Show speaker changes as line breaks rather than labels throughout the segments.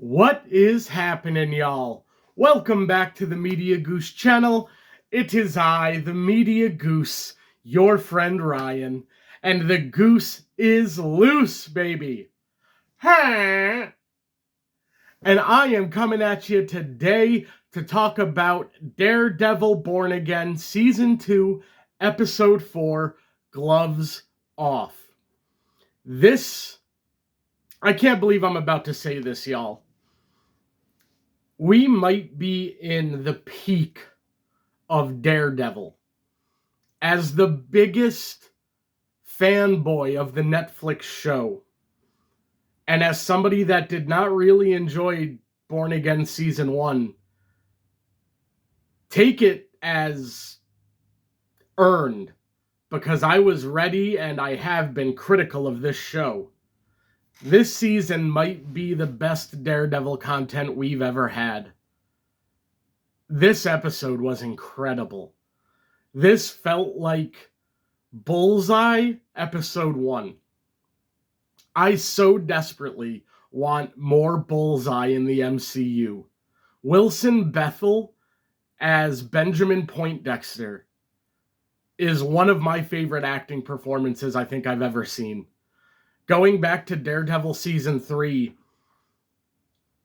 What is happening, y'all? Welcome back to the Media Goose channel. It is I, the Media Goose, your friend Ryan, and the goose is loose, baby. Huh? And I am coming at you today to talk about Daredevil Born Again Season 2, Episode 4, Gloves Off. I can't believe I'm about to say this, y'all. We might be in the peak of Daredevil. As the biggest fanboy of the Netflix show, and as somebody that did not really enjoy Born Again Season 1, take it as earned, because I was ready and I have been critical of this show. This season might be the best Daredevil content we've ever had. This episode was incredible. This felt like Bullseye Episode 1. I so desperately want more Bullseye in the MCU. Wilson Bethel as Benjamin Poindexter is one of my favorite acting performances I think I've ever seen. Going back to Daredevil Season 3,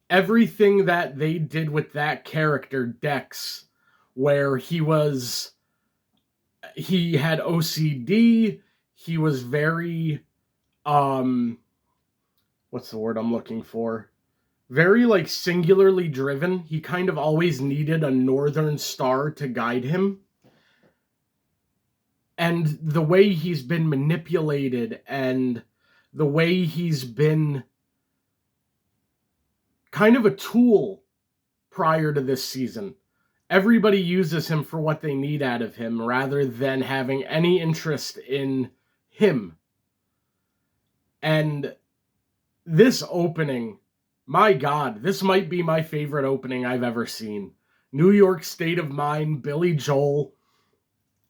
everything that they did with that character, Dex, where he had OCD, he was very, what's the word I'm looking for? Very, singularly driven. He kind of always needed a northern star to guide him. And the way he's been manipulated and the way he's been kind of a tool prior to this season. Everybody uses him for what they need out of him rather than having any interest in him. And this opening, my God, this might be my favorite opening I've ever seen. New York State of Mind, Billy Joel,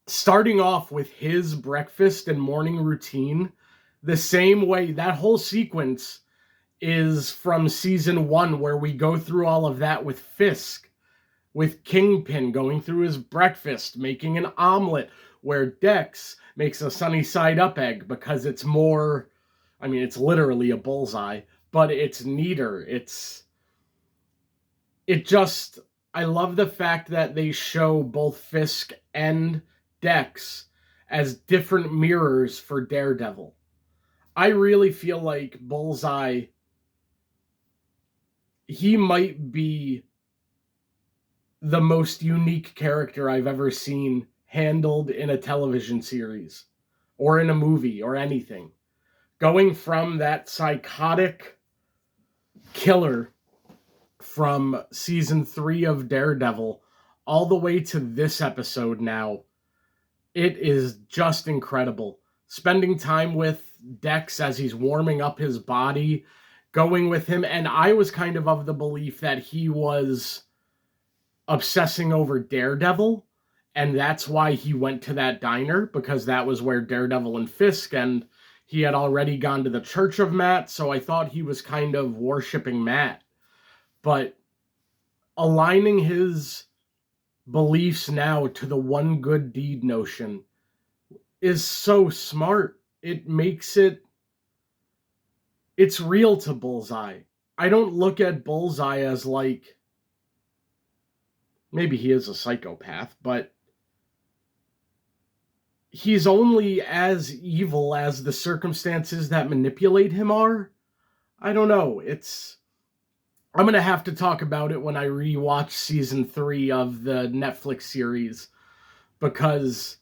starting off with his breakfast and morning routine, the same way. That whole sequence is from Season 1, where we go through all of that with Fisk, with Kingpin going through his breakfast, making an omelet, where Dex makes a sunny side up egg because it's more, it's literally a bullseye, but it's neater. I love the fact that they show both Fisk and Dex as different mirrors for Daredevil. I really feel like Bullseye, he might be the most unique character I've ever seen handled in a television series or in a movie or anything. Going from that psychotic killer from Season 3 of Daredevil all the way to this episode now, it is just incredible. Spending time with Dex as he's warming up his body, going with him, and I was kind of the belief that he was obsessing over Daredevil, and that's why he went to that diner, because that was where Daredevil and Fisk, and he had already gone to the Church of Matt, so I thought he was kind of worshiping Matt. But aligning his beliefs now to the one good deed notion is so smart. It's real to Bullseye. I don't look at Bullseye as maybe he is a psychopath, but he's only as evil as the circumstances that manipulate him are. I don't know. I'm going to have to talk about it when I rewatch Season 3 of the Netflix series, because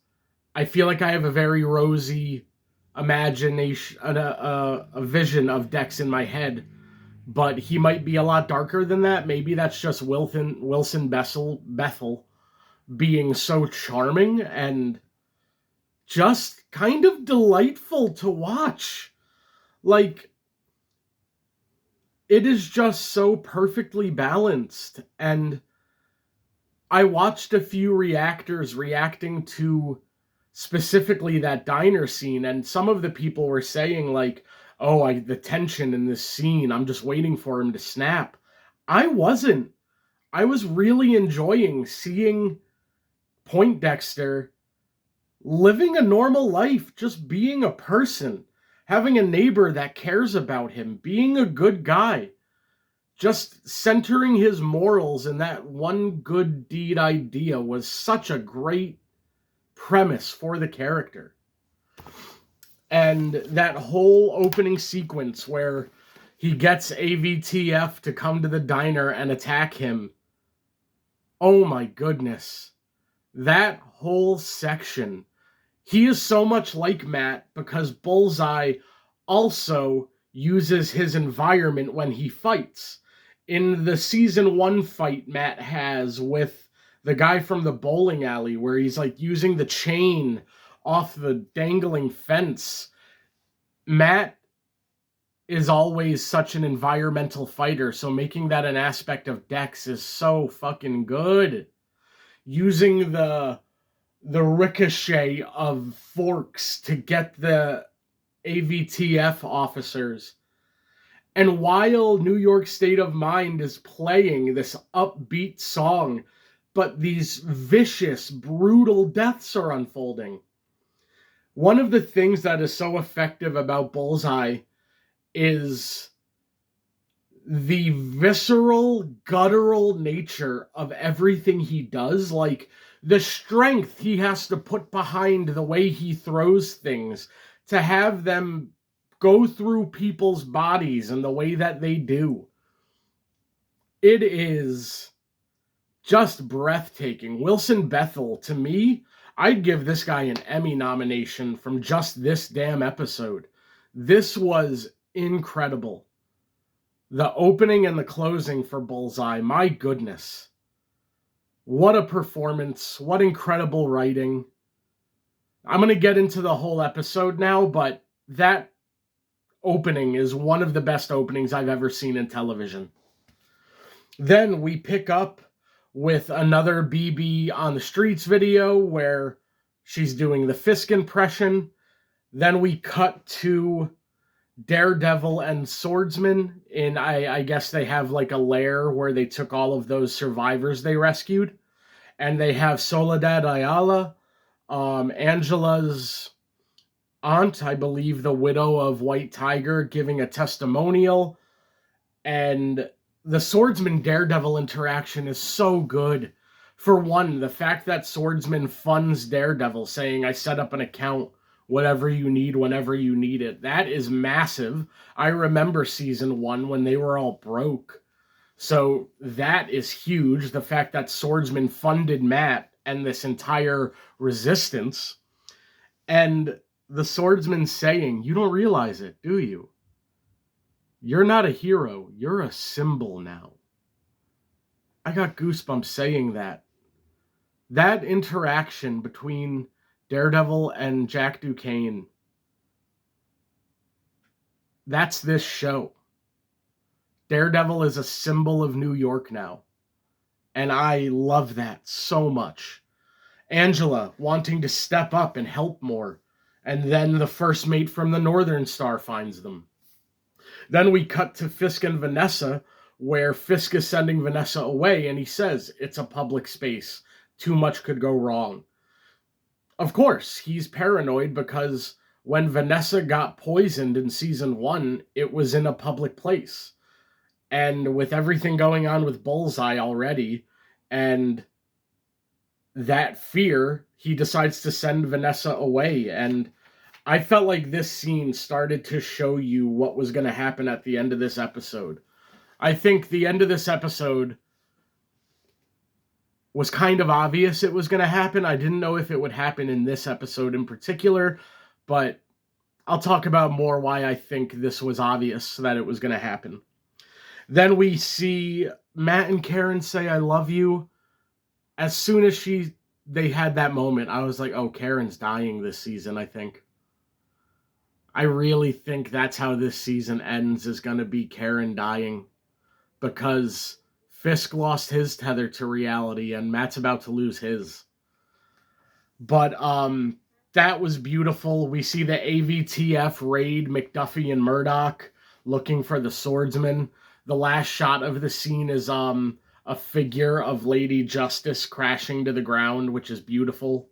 I feel like I have a very rosy imagination, a vision of Dex in my head, but he might be a lot darker than that. Maybe that's just Wilson Bethel being so charming and just kind of delightful to watch. It is just so perfectly balanced. And I watched a few reactors reacting to specifically that diner scene, and some of the people were saying the tension in this scene, I'm just waiting for him to snap. I wasn't. I was really enjoying seeing Poindexter living a normal life, just being a person, having a neighbor that cares about him, being a good guy, just centering his morals in that one good deed idea was such a great premise for the character. And that whole opening sequence where he gets AVTF to come to the diner and attack him. Oh my goodness. That whole section. He is so much like Matt because Bullseye also uses his environment when he fights. In the season 1 fight Matt has with the guy from the bowling alley where he's like using the chain off the dangling fence, Matt is always such an environmental fighter, so making that an aspect of Dex is so fucking good. Using the ricochet of forks to get the AVTF officers. And while New York State of Mind is playing this upbeat song, but these vicious, brutal deaths are unfolding. One of the things that is so effective about Bullseye is the visceral, guttural nature of everything he does. Like, the strength he has to put behind the way he throws things to have them go through people's bodies in the way that they do. It is just breathtaking. Wilson Bethel, to me, I'd give this guy an Emmy nomination from just this damn episode. This was incredible. The opening and the closing for Bullseye, my goodness. What a performance. What incredible writing. I'm going to get into the whole episode now, but that opening is one of the best openings I've ever seen in television. Then we pick up with another BB on the Streets video where she's doing the Fisk impression. Then we cut to Daredevil and Swordsman in, I guess they have like a lair where they took all of those survivors they rescued. And they have Soledad Ayala, Angela's aunt, I believe the widow of White Tiger, giving a testimonial. And the Swordsman Daredevil interaction is so good. For one, the fact that Swordsman funds Daredevil, saying, I set up an account, whatever you need, whenever you need it. That is massive. I remember season 1 when they were all broke. So that is huge. The fact that Swordsman funded Matt and this entire resistance. And the Swordsman saying, you don't realize it, do you? You're not a hero. You're a symbol now. I got goosebumps saying that. That interaction between Daredevil and Jack Duquesne, that's this show. Daredevil is a symbol of New York now. And I love that so much. Angela wanting to step up and help more. And then the first mate from the Northern Star finds them. Then we cut to Fisk and Vanessa, where Fisk is sending Vanessa away, and he says, it's a public space. Too much could go wrong. Of course, he's paranoid because when Vanessa got poisoned in season 1, it was in a public place. And with everything going on with Bullseye already, and that fear, he decides to send Vanessa away. And I felt like this scene started to show you what was going to happen at the end of this episode. I think the end of this episode was kind of obvious it was going to happen. I didn't know if it would happen in this episode in particular, but I'll talk about more why I think this was obvious that it was going to happen. Then we see Matt and Karen say, I love you. As soon as they had that moment, I was like, oh, Karen's dying this season, I think. I really think that's how this season ends, is going to be Karen dying. Because Fisk lost his tether to reality, and Matt's about to lose his. But that was beautiful. We see the AVTF raid McDuffie and Murdoch looking for the Swordsman. The last shot of the scene is a figure of Lady Justice crashing to the ground, which is beautiful.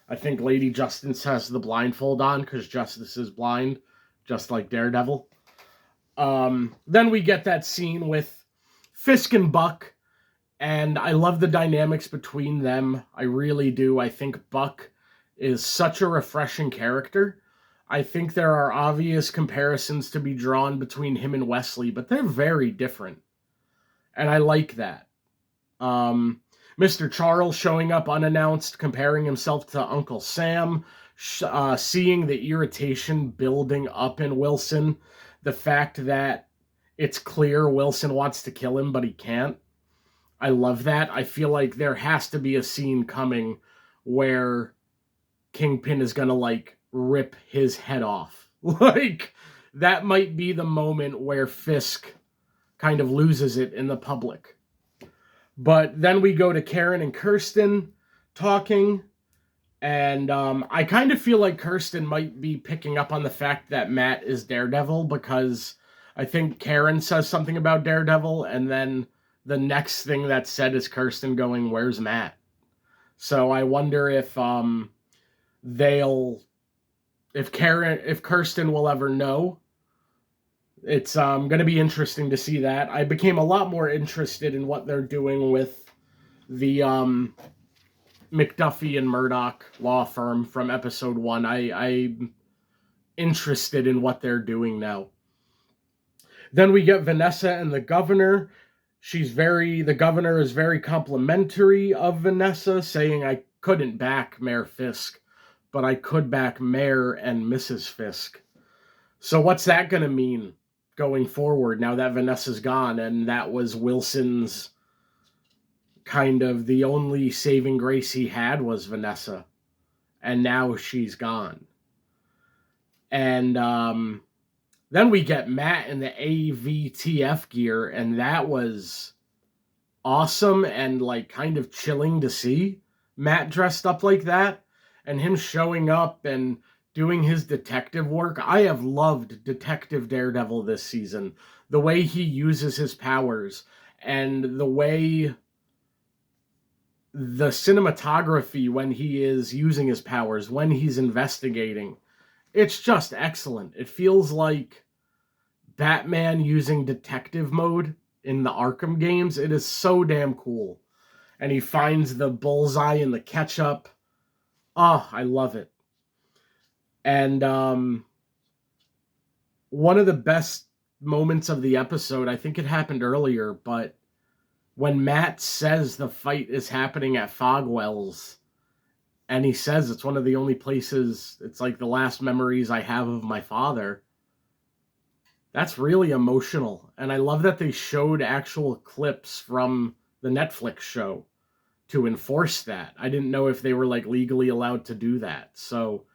I think Lady Justice has the blindfold on because Justice is blind, just like Daredevil. Then we get that scene with Fisk and Buck, and I love the dynamics between them. I really do. I think Buck is such a refreshing character. I think there are obvious comparisons to be drawn between him and Wesley, but they're very different. And I like that. Mr. Charles showing up unannounced, comparing himself to Uncle Sam, seeing the irritation building up in Wilson, the fact that it's clear Wilson wants to kill him, but he can't. I love that. I feel like there has to be a scene coming where Kingpin is going to, like, rip his head off. Like, that might be the moment where Fisk kind of loses it in the public. But then we go to Karen and Kirsten talking, and I kind of feel like Kirsten might be picking up on the fact that Matt is Daredevil, because I think Karen says something about Daredevil, and then the next thing that's said is Kirsten going, "Where's Matt?" So I wonder if if Kirsten will ever know. It's going to be interesting to see that. I became a lot more interested in what they're doing with the McDuffie and Murdoch law firm from episode 1. I'm interested in what they're doing now. Then we get Vanessa and the governor. The governor is very complimentary of Vanessa, saying, "I couldn't back Mayor Fisk, but I could back Mayor and Mrs. Fisk." So what's that going to mean going forward now that Vanessa's gone? And that was Wilson's kind of the only saving grace he had was Vanessa. And now she's gone. And then we get Matt in the AVTF gear, and that was awesome and like kind of chilling to see Matt dressed up like that, and him showing up and doing his detective work. I have loved Detective Daredevil this season. The way he uses his powers and the way the cinematography when he is using his powers, when he's investigating, it's just excellent. It feels like Batman using detective mode in the Arkham games. It is so damn cool. And he finds the bullseye in the ketchup. Oh, I love it. And one of the best moments of the episode, I think it happened earlier, but when Matt says the fight is happening at Fogwell's, and he says it's one of the only places, it's like the last memories I have of my father. That's really emotional. And I love that they showed actual clips from the Netflix show to enforce that. I didn't know if they were like legally allowed to do that. So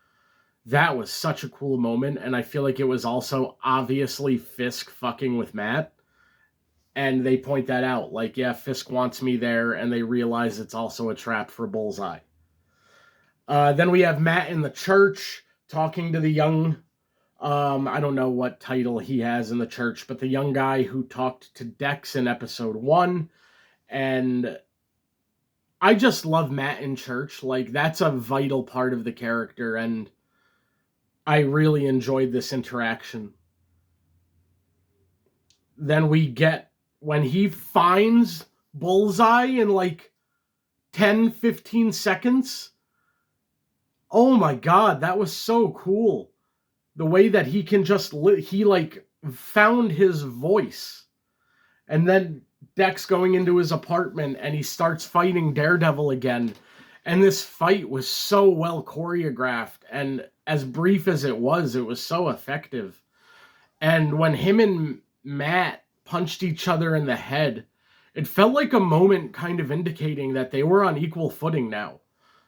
that was such a cool moment. And I feel like it was also obviously Fisk fucking with Matt. And they point that out. Like, yeah, Fisk wants me there. And they realize it's also a trap for Bullseye. Then we have Matt in the church talking to the young, I don't know what title he has in the church, but the young guy who talked to Dex in episode 1. And I just love Matt in church. Like, that's a vital part of the character, and I really enjoyed this interaction. Then we get, when he finds Bullseye in like 10-15 seconds. Oh my god, that was so cool. The way that he can just, he like found his voice. And then Dex going into his apartment and he starts fighting Daredevil again. And this fight was so well choreographed, and as brief as it was so effective. And when him and Matt punched each other in the head, it felt like a moment kind of indicating that they were on equal footing now.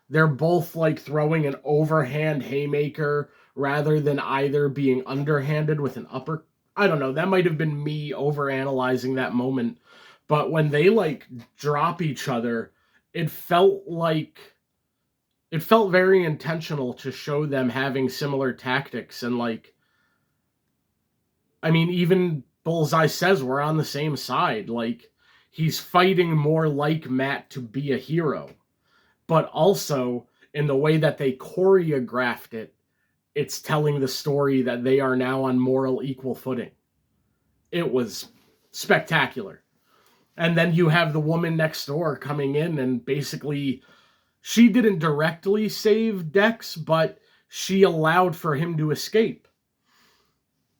They're both like throwing an overhand haymaker rather than either being underhanded with an upper. I don't know, that might have been me overanalyzing that moment. But when they like drop each other, it felt very intentional to show them having similar tactics. And like, I mean, even Bullseye says we're on the same side. Like, he's fighting more like Matt to be a hero. But also, in the way that they choreographed it, it's telling the story that they are now on moral equal footing. It was spectacular. And then you have the woman next door coming in, and basically, she didn't directly save Dex, but she allowed for him to escape.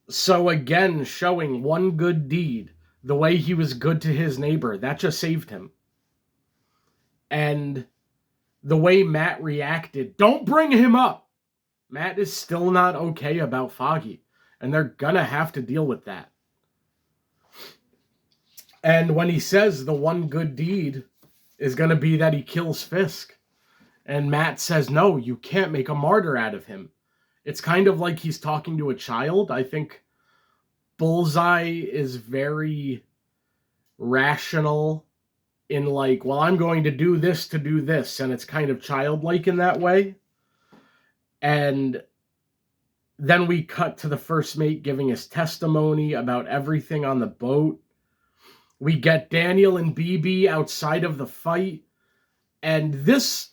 So again, showing one good deed, the way he was good to his neighbor, that just saved him. And the way Matt reacted, don't bring him up. Matt is still not okay about Foggy, and they're gonna have to deal with that. And when he says the one good deed is gonna be that he kills Fisk, and Matt says, no, you can't make a martyr out of him. It's kind of like he's talking to a child. I think Bullseye is very rational in like, well, I'm going to do this, and it's kind of childlike in that way. And then we cut to the first mate giving his testimony about everything on the boat. We get Daniel and BB outside of the fight. And this,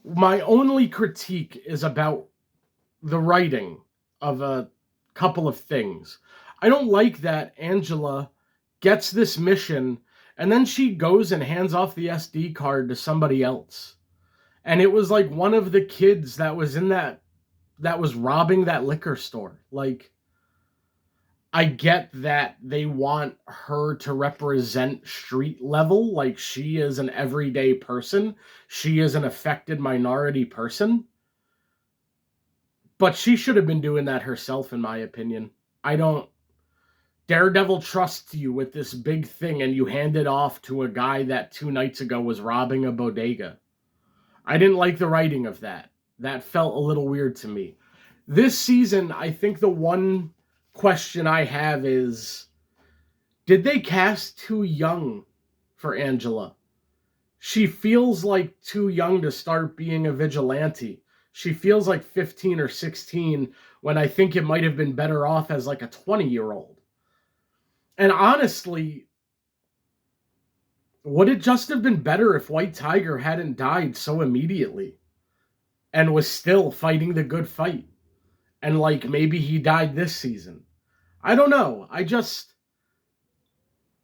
my only critique is about the writing of a couple of things. I don't like that Angela gets this mission and then she goes and hands off the SD card to somebody else. And it was like one of the kids that was in that was robbing that liquor store. Like, I get that they want her to represent street level, like she is an everyday person. She is an affected minority person. But she should have been doing that herself, in my opinion. Daredevil trusts you with this big thing, and you hand it off to a guy that 2 nights ago was robbing a bodega. I didn't like the writing of that. That felt a little weird to me. This season, I think the one question I have is, did they cast too young for Angela? She feels like too young to start being a vigilante. She feels like 15 or 16 when I think it might have been better off as like a 20-year-old. And honestly, would it just have been better if White Tiger hadn't died so immediately and was still fighting the good fight? And like maybe he died this season. I don't know.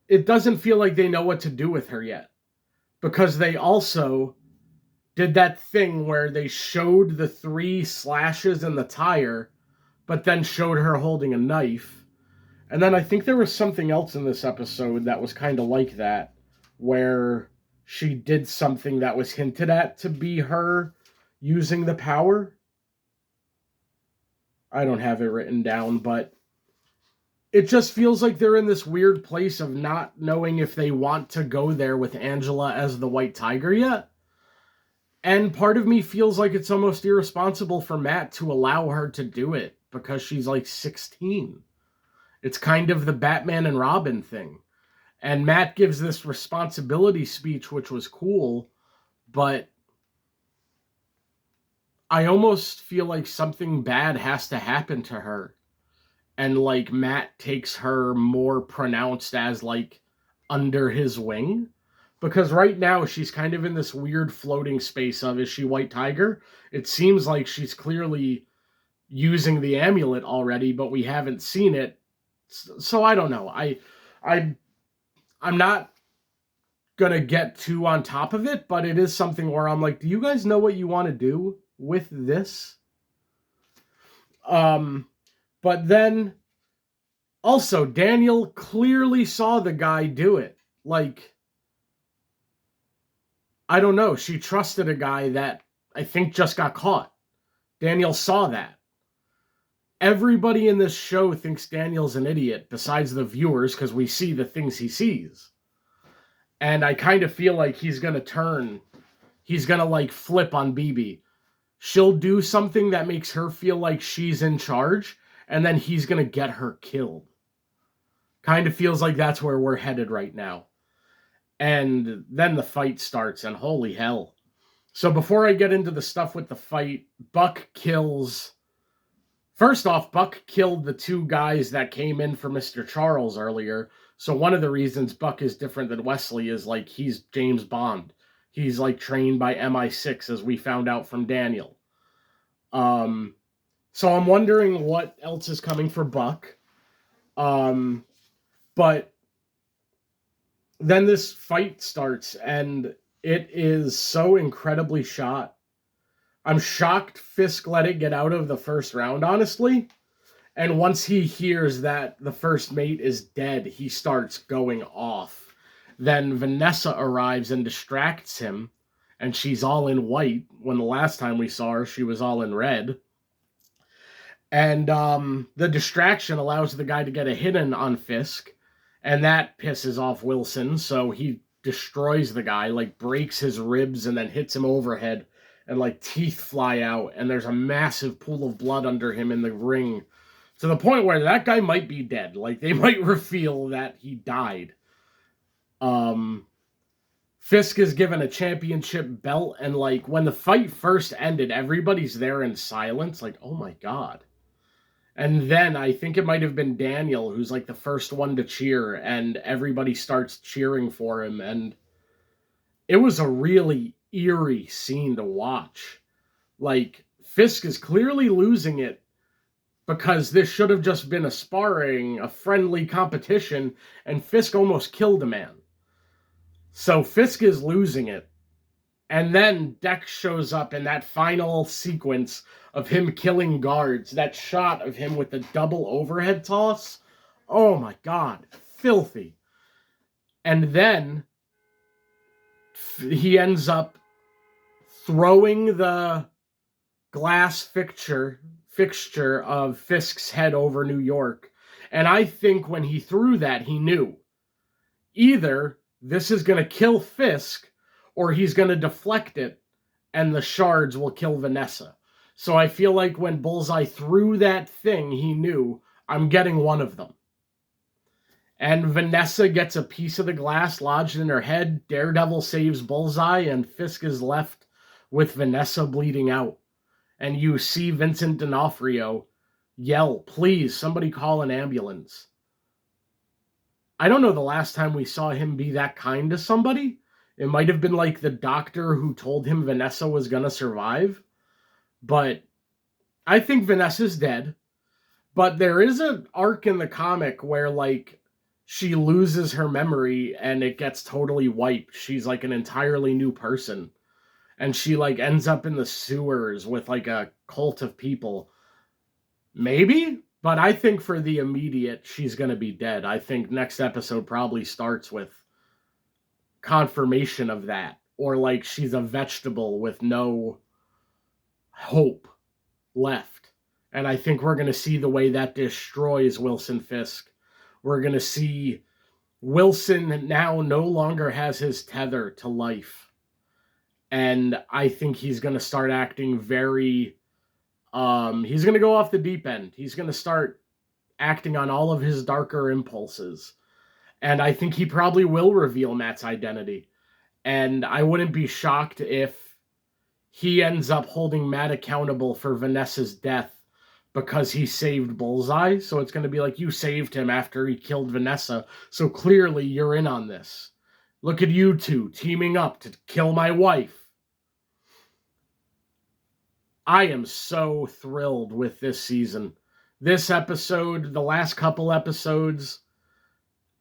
It doesn't feel like they know what to do with her yet. Because they also did that thing where they showed the 3 slashes in the tire, but then showed her holding a knife. And then I think there was something else in this episode that was kind of like that, where she did something that was hinted at to be her using the power. I don't have it written down, but it just feels like they're in this weird place of not knowing if they want to go there with Angela as the White Tiger yet. And part of me feels like it's almost irresponsible for Matt to allow her to do it because she's like 16. It's kind of the Batman and Robin thing. And Matt gives this responsibility speech, which was cool, but I almost feel like something bad has to happen to her. And like Matt takes her more pronounced as like under his wing. Because right now she's kind of in this weird floating space of, is she White Tiger? It seems like she's clearly using the amulet already, but we haven't seen it. So I don't know. I'm not gonna get too on top of it, but it is something where I'm like, do you guys know what you want to do with this? But then also Daniel clearly saw the guy do it. Like, I don't know. She trusted a guy that I think just got caught. Daniel saw that. Everybody in this show thinks Daniel's an idiot, besides the viewers, because we see the things he sees. And I kind of feel like he's going to turn. He's going to, like, flip on BB. She'll do something that makes her feel like she's in charge, and then he's going to get her killed. Kind of feels like that's where we're headed right now. And then the fight starts, and holy hell. So before I get into the stuff with the fight, Buck kills First off, Buck killed the two guys that came in for Mr. Charles earlier. So one of the reasons Buck is different than Wesley is like he's James Bond. He's like trained by MI6, as we found out from Daniel. So I'm wondering what else is coming for Buck. But then this fight starts, and it is so incredibly shot. I'm shocked Fisk let it get out of the first round, honestly. And once he hears that the first mate is dead, he starts going off. Then Vanessa arrives and distracts him, and she's all in white, when the last time we saw her, she was all in red. And the distraction allows the guy to get a hit in on Fisk, and that pisses off Wilson, so he destroys the guy, like breaks his ribs and then hits him overhead, and like teeth fly out, and there's a massive pool of blood under him in the ring, to the point where that guy might be dead. Like, they might reveal that he died. Fisk is given a championship belt, and like when the fight first ended, everybody's there in silence, like, oh my god. And then I think it might have been Daniel who's like the first one to cheer, and everybody starts cheering for him, and it was a really eerie scene to watch. Like, Fisk is clearly losing it, because this should have just been a sparring, a friendly competition, and Fisk almost killed a man. So Fisk is losing it. And then Dex shows up in that final sequence of him killing guards. That shot of him with the double overhead toss. Oh my god. Filthy. And then he ends up throwing the glass fixture of Fisk's head over New York. And I think when he threw that, he knew either this is going to kill Fisk, or he's going to deflect it, and the shards will kill Vanessa. So I feel like when Bullseye threw that thing, he knew, I'm getting one of them. And Vanessa gets a piece of the glass lodged in her head. Daredevil saves Bullseye, and Fisk is left with Vanessa bleeding out. And you see Vincent D'Onofrio yell, please, somebody call an ambulance. I don't know the last time we saw him be that kind to somebody. It might have been like the doctor who told him Vanessa was going to survive. But I think Vanessa's dead. But there is an arc in the comic where, like, she loses her memory and it gets totally wiped. She's like an entirely new person. And she, like, ends up in the sewers with, like, a cult of people. Maybe? But I think for the immediate, she's going to be dead. I think next episode probably starts with confirmation of that. Or, like, she's a vegetable with no hope left. And I think we're going to see the way that destroys Wilson Fisk. We're going to see Wilson now no longer has his tether to life. And I think he's going to start acting very... he's going to go off the deep end. He's going to start acting on all of his darker impulses. And I think he probably will reveal Matt's identity. And I wouldn't be shocked if he ends up holding Matt accountable for Vanessa's death because he saved Bullseye. So it's going to be like, you saved him after he killed Vanessa. So clearly you're in on this. Look at you two teaming up to kill my wife. I am so thrilled with this season. This episode, the last couple episodes,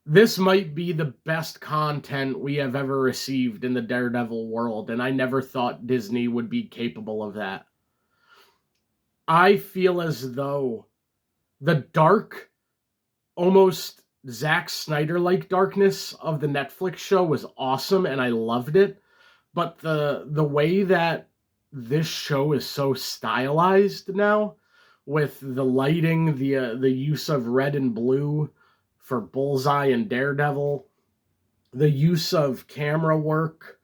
this might be the best content we have ever received in the Daredevil world, and I never thought Disney would be capable of that. I feel as though the dark, almost Zack Snyder-like darkness of the Netflix show was awesome, and I loved it, but the way that this show is so stylized now, with the lighting, the use of red and blue for Bullseye and Daredevil, the use of camera work,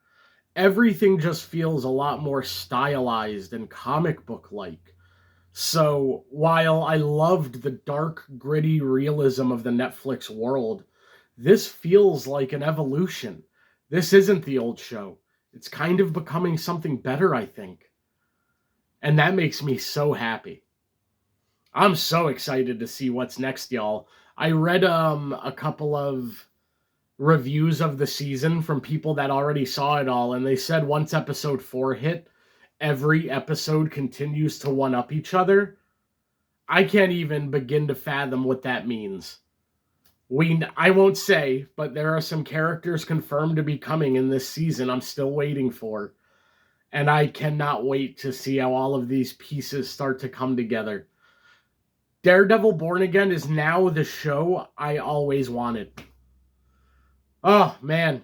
everything just feels a lot more stylized and comic book-like. So while I loved the dark, gritty realism of the Netflix world, this feels like an evolution. This isn't the old show. It's kind of becoming something better, I think. And that makes me so happy. I'm so excited to see what's next, y'all. I read a couple of reviews of the season from people that already saw it all, and they said once episode 4 hit, every episode continues to one up each other. I can't even begin to fathom what that means. I won't say, but there are some characters confirmed to be coming in this season I'm still waiting for. And I cannot wait to see how all of these pieces start to come together. Daredevil Born Again is now the show I always wanted. Oh, man.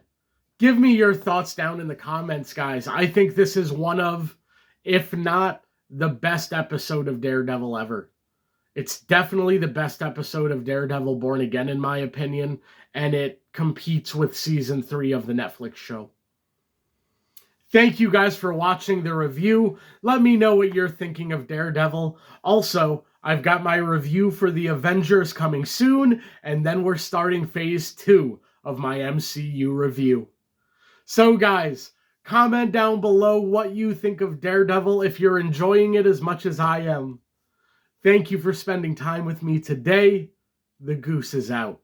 Give me your thoughts down in the comments, guys. I think this is one of, if not the best episode of Daredevil ever. It's definitely the best episode of Daredevil Born Again, in my opinion, and it competes with season 3 of the Netflix show. Thank you guys for watching the review. Let me know what you're thinking of Daredevil. Also, I've got my review for the Avengers coming soon, and then we're starting phase 2 of my MCU review. So guys, comment down below what you think of Daredevil if you're enjoying it as much as I am. Thank you for spending time with me today. The Goose is out.